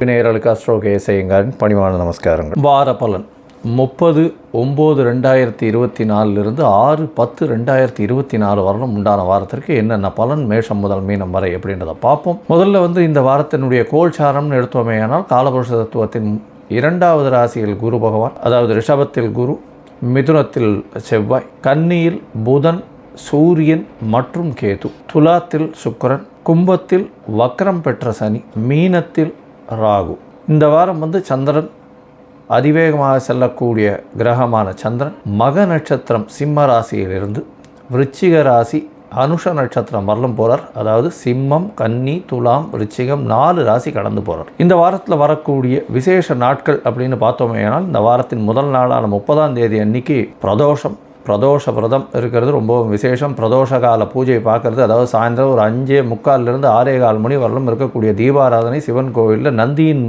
நேயர்களுக்கு அஸ்ட்ரோ கேசையங்காரின் பணிவான நமஸ்காரங்கள். வார பலன் 30/9/2024 6/10/2024 வரலும் உண்டான வாரத்திற்கு என்னென்ன பலன் மேஷம் முதல் மீனம் வரை அப்படின்றத பார்ப்போம். முதல்ல இந்த வாரத்தினுடைய கோல்சாரம்னு எடுத்தோமேயானால் காலபுருஷ தத்துவத்தின் 2வது ராசியில் குரு பகவான், அதாவது ரிஷபத்தில் குரு, மிதுனத்தில் செவ்வாய், கன்னியில் புதன், சூரியன் மற்றும் கேது, துலாத்தில் சுக்கிரன், கும்பத்தில் வக்ரம் பெற்ற சனி, மீனத்தில் ராகு. இந்த வாரம் சந்திரன் அதிவேகமாக செல்லக்கூடிய கிரகமான சந்திரன் மக நட்சத்திரம் சிம்ம ராசியிலிருந்து விருச்சிக ராசி அனுஷ நட்சத்திரம் வரலும் போகிறார். அதாவது சிம்மம், கன்னி, துலாம், விருச்சிகம் 4 ராசி கடந்து போகிறார். இந்த வாரத்தில் வரக்கூடிய விசேஷ நாட்கள் அப்படின்னு பார்த்தோமேனால் இந்த வாரத்தின் முதல் நாளான 30ஆம் தேதி அன்னைக்கு பிரதோஷ விரதம் இருக்கிறது ரொம்ப விசேஷம். பிரதோஷ கால பூஜை பார்க்குறது, அதாவது சாயந்தரம் ஒரு 5:45 6:15 மணி வரலும் இருக்கக்கூடிய தீபாராதனை சிவன் கோவிலில் நந்தியின்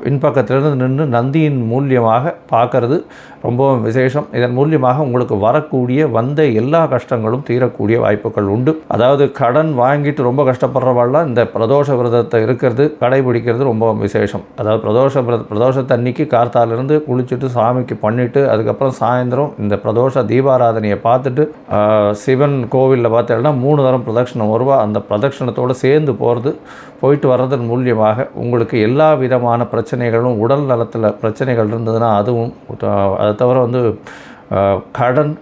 பின்பக்கத்திலிருந்து நின்று நந்தியின் மூலியமாக பார்க்கறது ரொம்பவும் விசேஷம். இதன் மூலியமாக உங்களுக்கு வரக்கூடிய எல்லா கஷ்டங்களும் தீரக்கூடிய வாய்ப்புகள் உண்டு. அதாவது கடன் வாங்கிட்டு ரொம்ப கஷ்டப்படுறவாள்லாம் இந்த பிரதோஷ விரதத்தை இருக்கிறது கடைபிடிக்கிறது ரொம்ப விசேஷம். அதாவது பிரதோஷத்தை அன்னைக்கு கார்த்தாலிருந்து குளிச்சுட்டு சாமிக்கு பண்ணிவிட்டு அதுக்கப்புறம் சாயந்தரம் இந்த பிரதோஷ தீபாராதனையை பார்த்துட்டு சிவன் கோவிலில் பார்த்தீங்கன்னா 3 தரம் பிரதட்சணம் வருவா. அந்த பிரதட்சணத்தோடு சேர்ந்து போயிட்டு வர்றதன் மூலியமாக உங்களுக்கு எல்லா விதமான பிரச்சனைகளும், உடல் நலத்தில் பிரச்சனைகள் இருந்ததுன்னா அதுவும், அதை தவிர கடன்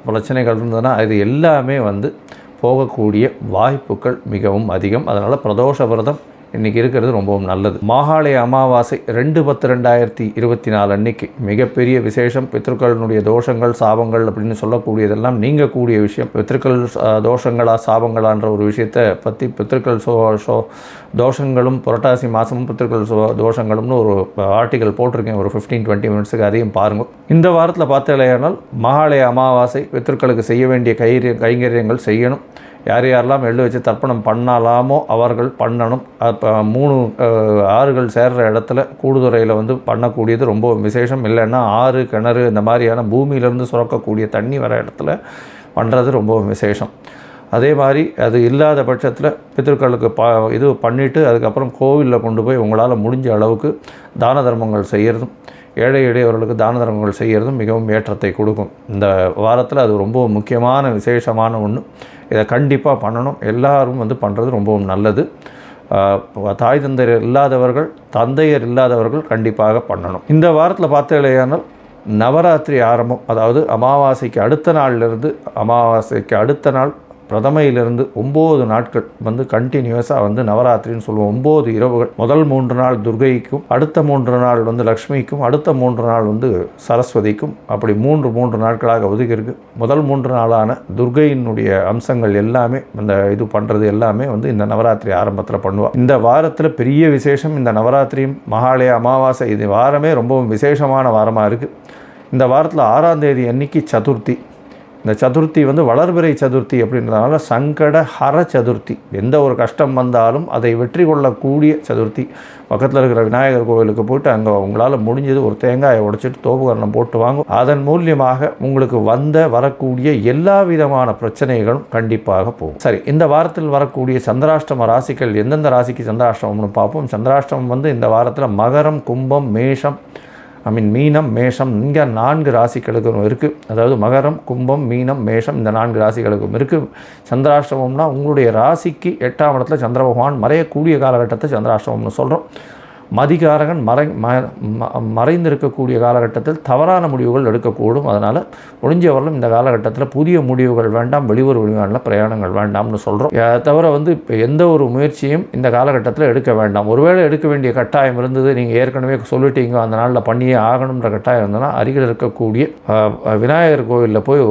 பிரச்சனைகள் இருந்ததுன்னா இது எல்லாமே போகக்கூடிய வாய்ப்புகள் மிகவும் அதிகம். அதனால் பிரதோஷ விரதம் இன்றைக்கி இருக்கிறது ரொம்பவும் நல்லது. மாகாளய அமாவாசை 2/10/2024 அன்னைக்கு மிகப்பெரிய விசேஷம். பித்ருக்களினுடைய தோஷங்கள் சாபங்கள் அப்படின்னு சொல்லக்கூடியதெல்லாம் நீங்கக்கூடிய விஷயம். பித்ருக்கள் தோஷங்களா சாபங்களான்ற ஒரு விஷயத்தை பற்றி பித்ருக்கள் தோஷங்களும் புரட்டாசி மாதமும் பித்ருக்கள் தோஷங்களும்னு ஒரு ஆர்டிக்கல் போட்டிருக்கேன், ஒரு 15-20 மினிட்ஸுக்கு. அதையும் பாருங்கள். இந்த வாரத்தில் பார்த்தலையானால் மகாலய அமாவாசை பித்ருக்களுக்கு செய்ய வேண்டிய கைங்கரியங்கள் செய்யணும். யாரெல்லாம் எள்ளு வச்சு தர்ப்பணம் பண்ணலாமோ அவர்கள் பண்ணணும். அப்போ 3 ஆறுகள் சேர்கிற இடத்துல கூடுதுறையில் பண்ணக்கூடியது ரொம்ப விசேஷம். இல்லைன்னா ஆறு, கிணறு இந்த மாதிரியான பூமியிலேருந்து சுரக்கக்கூடிய தண்ணி வர இடத்துல பண்ணுறது ரொம்ப விசேஷம். அதே மாதிரி அது இல்லாத பட்சத்தில் பித்ருக்களுக்கு இது பண்ணிவிட்டு அதுக்கப்புறம் கோவிலில் கொண்டு போய் உங்களால் முடிஞ்ச அளவுக்கு தான தர்மங்கள் செய்கிறதும், ஏழை எளியவர்களுக்கு தான தர்மங்கள் செய்கிறதும் மிகவும் ஏற்றத்தை கொடுக்கும். இந்த வாரத்தில் அது ரொம்ப முக்கியமான விசேஷமான ஒன்று. இதை கண்டிப்பாக பண்ணணும். எல்லோரும் பண்ணுறது ரொம்பவும் நல்லது. தாய் தந்தையர் இல்லாதவர்கள் கண்டிப்பாக பண்ணணும். இந்த வாரத்தில் பார்த்தீங்களேயானால் நவராத்திரி ஆரம்பம், அதாவது அமாவாசைக்கு அடுத்த நாள் பிரதமையிலிருந்து 9 நாட்கள் கண்டினியூஸாக நவராத்திரின்னு சொல்லுவோம். 9 இரவுகள். முதல் 3 நாள் துர்கைக்கும், அடுத்த 3 நாள் லக்ஷ்மிக்கும், அடுத்த 3 நாள் சரஸ்வதிக்கும், அப்படி 3 நாட்களாக ஒதுக்கியிருக்கு. முதல் 3 நாளான துர்கையினுடைய அம்சங்கள் எல்லாமே இது பண்ணுறது எல்லாமே இந்த நவராத்திரி ஆரம்பத்தில் பண்ணுவாள். இந்த வாரத்தில் பெரிய விசேஷம். இந்த நவராத்திரியும் மகாலய அமாவாசை இது வாரமே ரொம்பவும் விசேஷமான வாரமாக இருக்குது. இந்த வாரத்தில் 6ஆம் தேதி அன்னைக்கு சதுர்த்தி. இந்த சதுர்த்தி வளர்பிறை சதுர்த்தி அப்படின்றதுனால சங்கட ஹர சதுர்த்தி. எந்த ஒரு கஷ்டம் வந்தாலும் அதை வெற்றி கொள்ளக்கூடிய சதுர்த்தி. பக்கத்தில் இருக்கிற விநாயகர் கோவிலுக்கு போய்ட்டு அங்கே உங்களால் முடிஞ்சது ஒரு தேங்காயை உடைச்சிட்டு தோப்புகரணம் போட்டு வாங்கும். அதன் மூலியமாக உங்களுக்கு வரக்கூடிய எல்லா விதமான பிரச்சனைகளும் கண்டிப்பாக போகும். சரி, இந்த வாரத்தில் வரக்கூடிய சந்திராஷ்டம ராசிகள் எந்தெந்த ராசிக்கு சந்திராஷ்டமம்னு பார்ப்போம். சந்திராஷ்டமம் இந்த வாரத்தில் மகரம், கும்பம், மேஷம், மீனம், மேஷம், இங்கே 4 ராசிகளுக்கும் இருக்குது. அதாவது மகரம், கும்பம், மீனம், மேஷம் இந்த 4 ராசிகளுக்கும் இருக்குது. சந்திராஷ்டமம்னா உங்களுடைய ராசிக்கு 8ஆம் இடத்துல சந்திர பகவான் மறையக்கூடிய காலகட்டத்தை சந்திராஷ்டமம்னு சொல்கிறோம். மதிகாரகன் மறைந்திருக்கக்கூடிய காலகட்டத்தில் தவறான முடிவுகள் எடுக்கக்கூடும். அதனால் முடிஞ்சவர்களும் இந்த காலகட்டத்தில் புதிய முடிவுகள் வேண்டாம், வெளியூர் வெளிநாட்டில் பிரயாணங்கள் வேண்டாம்னு சொல்கிறோம். தவிர இப்போ எந்த ஒரு முயற்சியும் இந்த காலகட்டத்தில் எடுக்க வேண்டாம். ஒருவேளை எடுக்க வேண்டிய கட்டாயம் இருந்தது, நீங்கள் ஏற்கனவே சொல்லிட்டீங்க அந்த நாளில் பண்ணியே ஆகணுன்ற கட்டாயம் இருந்ததுன்னா அருகில் இருக்கக்கூடிய விநாயகர் கோவிலில் போய்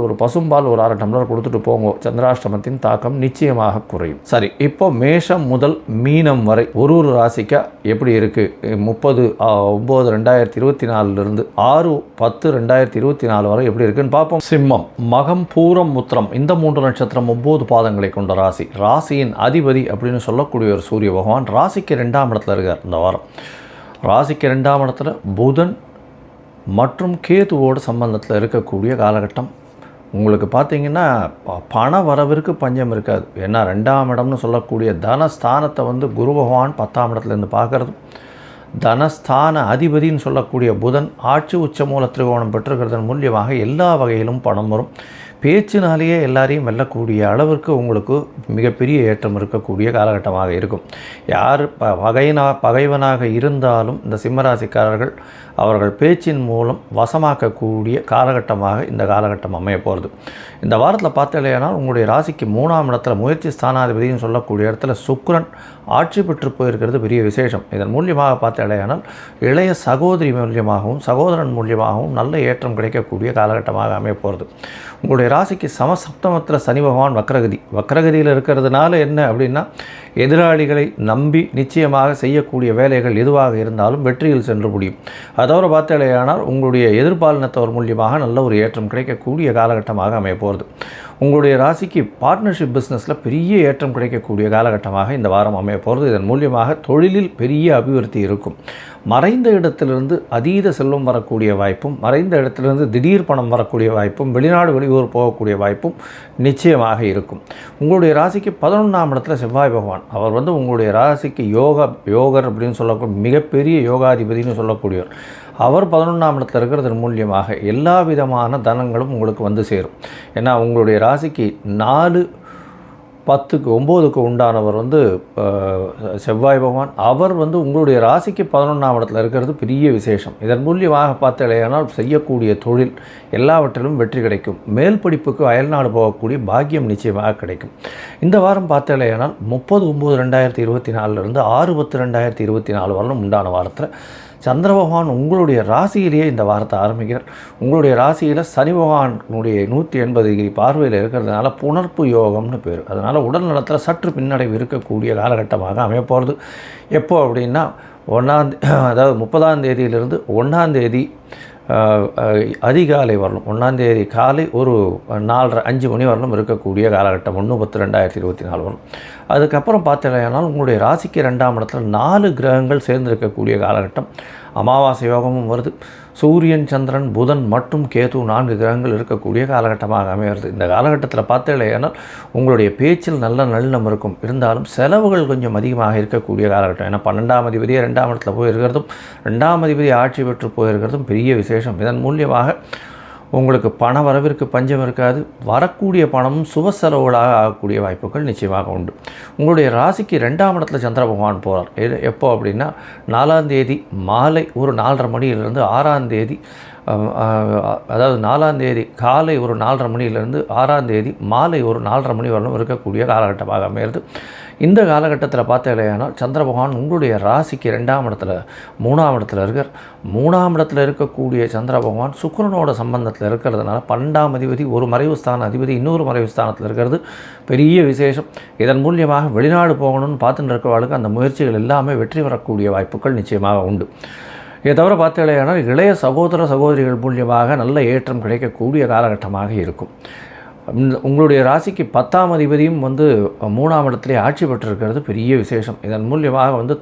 ஒரு பசும்பால் ஒரு 1/2 டம்ளர் கொடுத்துட்டு போங்க. சந்திராஷ்டமத்தின் தாக்கம் நிச்சயமாக குறையும். சரி, இப்போ மேஷம் முதல் மீனம் வரை ஒரு ராசிக்கா எப்படி இருக்குது? 30/9/2024 6/10/2024 வரை எப்படி இருக்குன்னு பார்ப்போம். சிம்மம், மகம், பூரம், உத்திரம் இந்த 3 நட்சத்திரம் 9 பாதங்களை கொண்ட ராசி. ராசியின் அதிபதி அப்படின்னு சொல்லக்கூடிய ஒரு சூரிய பகவான் ராசிக்கு 2ஆம் இடத்துல இருக்கார். இந்த வாரம் ராசிக்கு 2ஆம் இடத்துல புதன் மற்றும் கேதுவோட சம்பந்தத்தில் இருக்கக்கூடிய காலகட்டம். உங்களுக்கு பார்த்தீங்கன்னா பண வரவிற்கு பஞ்சம் இருக்காது. ஏன்னா 2ஆம் இடம்னு சொல்லக்கூடிய தனஸ்தானத்தை வந்து குரு பகவான் 10ஆம் இடத்துலேருந்து பார்க்குறதும், தனஸ்தான அதிபதின்னு சொல்லக்கூடிய புதன் ஆட்சி உச்ச மூல திரிகோணம் பெற்றிருக்கிறதன் மூலியமாக எல்லா வகையிலும் பணம் வரும். பேச்சினாலேயே எல்லாரையும் வெல்லக்கூடிய அளவிற்கு உங்களுக்கு மிகப்பெரிய ஏற்றம் இருக்கக்கூடிய காலகட்டமாக இருக்கும். யார் பகைவனாக இருந்தாலும் இந்த சிம்மராசிக்காரர்கள் அவர்கள் பேச்சின் மூலம் வசமாக்கக்கூடிய காலகட்டமாக இந்த காலகட்டம் அமைய போகிறது. இந்த வாரத்தில் பார்த்தலையானால் உங்களுடைய ராசிக்கு 3ஆம் இடத்துல முயற்சி ஸ்தானாதிபதினு சொல்லக்கூடிய இடத்துல சுக்கிரன் ஆட்சி பெற்று போயிருக்கிறது பெரிய விசேஷம். இதன் மூலியமாக பார்த்தலையானால் இளைய சகோதரி மூலியமாகவும் சகோதரன் மூலியமாகவும் நல்ல ஏற்றம் கிடைக்கக்கூடிய காலகட்டமாக அமைய போகிறது. உங்களுடைய ராசிக்கு சமசப்தமத்தில் சனி பகவான் வக்ரகதியில் இருக்கிறதுனால என்ன அப்படின்னா, எதிராளிகளை நம்பி நிச்சயமாக செய்யக்கூடிய வேலைகள் எதுவாக இருந்தாலும் வெற்றியில் சென்று முடியும். அதோடு பார்த்தாலேயானால் உங்களுடைய எதிர்பாலினத்தவர் மூலியமாக நல்ல ஒரு ஏற்றம் கிடைக்கக்கூடிய காலகட்டமாக அமைய போகிறது. உங்களுடைய ராசிக்கு பார்ட்னர்ஷிப் பிஸ்னஸில் பெரிய ஏற்றம் கிடைக்கக்கூடிய காலகட்டமாக இந்த வாரம் அமைய போகிறது. இதன் மூலியமாக தொழிலில் பெரிய அபிவிருத்தி இருக்கும். மறைந்த இடத்திலிருந்து அதீத செல்வம் வரக்கூடிய வாய்ப்பும், மறைந்த இடத்திலிருந்து திடீர் பணம் வரக்கூடிய வாய்ப்பும், வெளிநாடு வெளியூர் போகக்கூடிய வாய்ப்பும் நிச்சயமாக இருக்கும். உங்களுடைய ராசிக்கு 11ஆம் இடத்துல செவ்வாய் பகவான் அவர் வந்து உங்களுடைய ராசிக்கு யோகர் அப்படின்னு சொல்லக்கூடிய மிகப்பெரிய யோகாதிபதினு சொல்லக்கூடியவர். அவர் 11ஆம் இடத்துல இருக்கிறதன் மூலியமாக எல்லா விதமான தனங்களும் உங்களுக்கு வந்து சேரும். ஏன்னா உங்களுடைய ராசிக்கு 4, 10க்கு 9க்கு உண்டானவர் வந்து செவ்வாய் பகவான். அவர் வந்து உங்களுடைய ராசிக்கு 11ஆம் இடத்துல இருக்கிறது பெரிய விசேஷம். இதன் மூலியமாக பார்த்தாலேயானால் செய்யக்கூடிய தொழில் எல்லாவற்றிலும் வெற்றி கிடைக்கும். மேல் படிப்புக்கு அயல்நாடு போகக்கூடிய பாக்கியம் நிச்சயமாக கிடைக்கும். இந்த வாரம் பார்த்தாலேயானால் 30/9/2024 6/10/2024 வரலும் உண்டான வாரத்தில் சந்திர பகவான் உங்களுடைய ராசியிலேயே இந்த வாரத்தை ஆரம்பிக்கிறார். உங்களுடைய ராசியில் சனி பகவானுடைய 180 டிகிரி பார்வையில் இருக்கிறதுனால புணர்ப்பு யோகம்னு பேர். அதனால் உடல் நலத்தில் சற்று பின்னடைவு இருக்கக்கூடிய காலகட்டமாக அமையப்போகிறது. எப்போ அப்படின்னா அதாவது 30ஆம் தேதியிலிருந்து 1ஆம் தேதி அதிகாலை வரலும், 1ஆம் தேதி காலை ஒரு 4:30-5 மணி வரலும் இருக்கக்கூடிய காலகட்டம் 1/10/2024 வரும். அதுக்கப்புறம் பார்த்தீங்கன்னா உங்களுடைய ராசிக்கு 2ஆம் இடத்துல 4 கிரகங்கள் சேர்ந்திருக்கக்கூடிய காலகட்டம். அமாவாசை யோகமும் வருது. சூரியன், சந்திரன், புதன் மற்றும் கேது 4 கிரகங்கள் இருக்கக்கூடிய காலகட்டமாக அமைகிறது. இந்த காலகட்டத்தில் பார்த்தீங்கன்னா உங்களுடைய பேச்சில் நல்ல நல்லம் இருக்கும். இருந்தாலும் செலவுகள் கொஞ்சம் அதிகமாக இருக்கக்கூடிய காலகட்டம். ஏன்னா 12ஆம் அதிபதியே 2ஆம் இடத்துல போயிருக்கிறதும் 2ஆம் அதிபதி ஆட்சி பெற்று போயிருக்கிறதும் பெரிய விசேஷம். இதன் மூலியமாக உங்களுக்கு பண வரவிற்கு பஞ்சம் இருக்காது. வரக்கூடிய பணமும் சுப செலவுகளாக ஆகக்கூடிய வாய்ப்புகள் நிச்சயமாக உண்டு. உங்களுடைய ராசிக்கு 2ஆம் இடத்துல சந்திர பகவான் போகிறார். எப்போ அப்படின்னா 4ஆம் தேதி மாலை ஒரு 4:30 மணியிலிருந்து 6ஆம் தேதி அதாவது 4ஆம் தேதி காலை ஒரு 4:30 மணியிலிருந்து 6ஆம் தேதி மாலை ஒரு 4:30 மணி வரலும் இருக்கக்கூடிய காலகட்டமாக அமைகிறது. இந்த காலகட்டத்தில் பார்த்தீங்கன்னா சந்திர பகவான் உங்களுடைய ராசிக்கு 2ஆம் இடத்துல 3ஆம் இடத்துல இருக்கார். 3ஆம் இடத்துல இருக்கக்கூடிய சந்திர பகவான் சுக்கிரனோட சம்பந்தத்தில் இருக்கிறதுனால 12ஆம் அதிபதி ஒரு மறைவு ஸ்தான அதிபதி இன்னொரு மறைவு ஸ்தானத்தில் இருக்கிறது பெரிய விசேஷம். இதன் மூலியமாக வெளிநாடு போகணும்னு பார்த்துட்டு இருக்கிறவர்களுக்கு அந்த முயற்சிகள் எல்லாமே வெற்றி வரக்கூடிய வாய்ப்புகள் நிச்சயமாக உண்டு. இதை தவிர பார்த்தீங்கன்னா இளைய சகோதரிகள் மூலியமாக நல்ல ஏற்றம் கிடைக்கக்கூடிய காலகட்டமாக இருக்கும். உங்களுடைய ராசிக்கு 10ஆம் அதிபதியும் வந்து 3ஆம் இடத்துலேயே ஆட்சி பெற்றிருக்கிறது பெரிய விசேஷம். இதன் மூலியமாக வந்து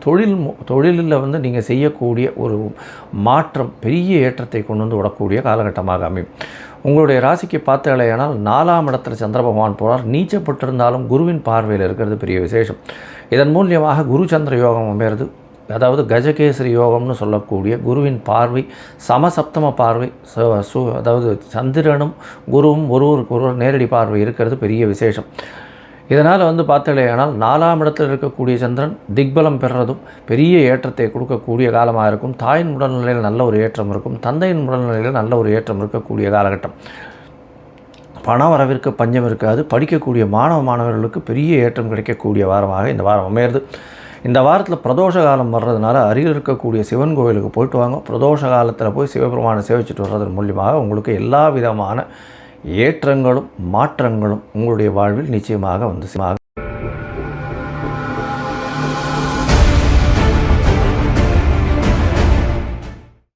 தொழிலில் வந்து நீங்கள் செய்யக்கூடிய ஒரு மாற்றம் பெரிய ஏற்றத்தை கொண்டு வந்து விடக்கூடிய காலகட்டமாக அமையும். உங்களுடைய ராசிக்கு பார்த்தீங்கன்னா 4ஆம் இடத்துல சந்திர பகவான் போகிறார். நீச்சப்பட்டிருந்தாலும் குருவின் பார்வையில் இருக்கிறது பெரிய விசேஷம். இதன் மூலியமாக குரு சந்திர யோகம் அமைகிறது. அதாவது கஜகேசரி யோகம்னு சொல்லக்கூடிய குருவின் பார்வை சமசப்தம பார்வை, அதாவது சந்திரனும் குருவும் ஒருவருக்கு நேரடி பார்வை இருக்கிறது பெரிய விசேஷம். இதனால் வந்து பார்த்தீங்கன்னா 4ஆம் இடத்தில் இருக்கக்கூடிய சந்திரன் திக்பலம் பெறுறதும் பெரிய ஏற்றத்தை கொடுக்கக்கூடிய காலமாக இருக்கும். தாயின் உடல்நிலையில் நல்ல ஒரு ஏற்றம் இருக்கும். தந்தையின் உடல்நிலையில் நல்ல ஒரு ஏற்றம் இருக்கக்கூடிய காலகட்டம். பண வரவிற்கு பஞ்சம் இருக்காது. படிக்கக்கூடிய மாணவர்களுக்கு பெரிய ஏற்றம் கிடைக்கக்கூடிய வாரமாக இந்த வாரம் அமையிறது. இந்த வாரத்தில் பிரதோஷ காலம் வர்றதுனால அருகில் இருக்கக்கூடிய சிவன் கோவிலுக்கு போயிட்டு வாங்க. பிரதோஷ காலத்தில் போய் சிவபெருமானை சேவிச்சுட்டு வர்றதன் மூலியமாக உங்களுக்கு எல்லா விதமான ஏற்றங்களும் மாற்றங்களும் உங்களுடைய வாழ்வில் நிச்சயமாக வந்து